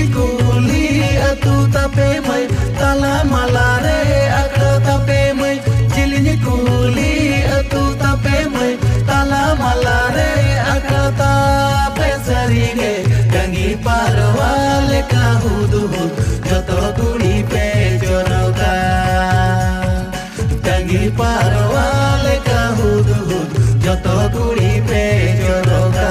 kuli atu tape mai tala malare akra tape mai jilini kuli atu tape mai tala malare akra tape sarige gangi parwale kahudu joto kuli pe joroka gangi parwale kahudu joto kuli pe joroka.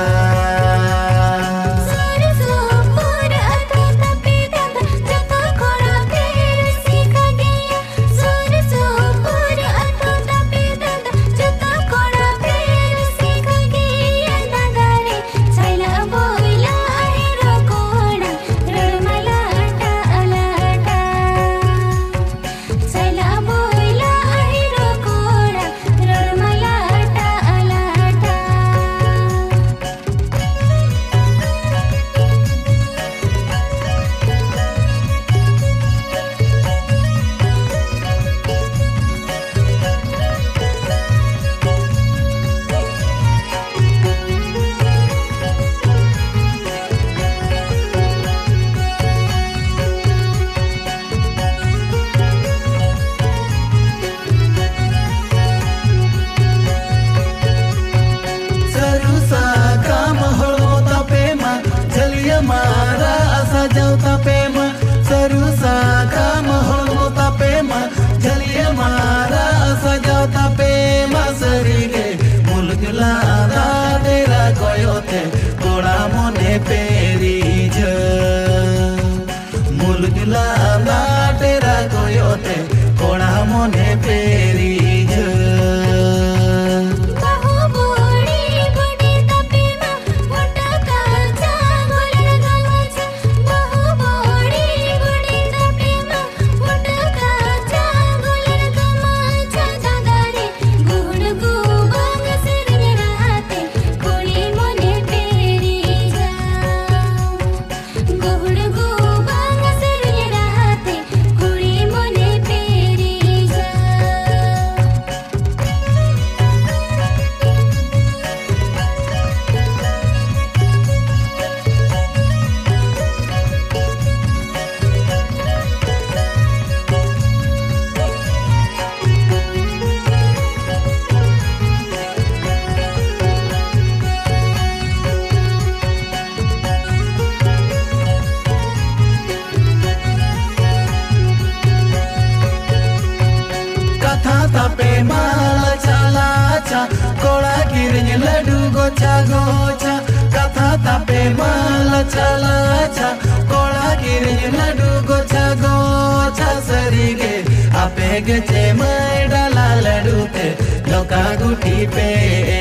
Tape mala chala cha kola kirinya ladu gocha gocha katha tape mala chala cha kola kirinya ladu gocha gocha sarige apege che mai dala ladu te loka guti pe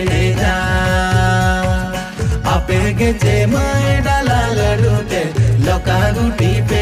le ja apege che mai dala ladu te loka guti pe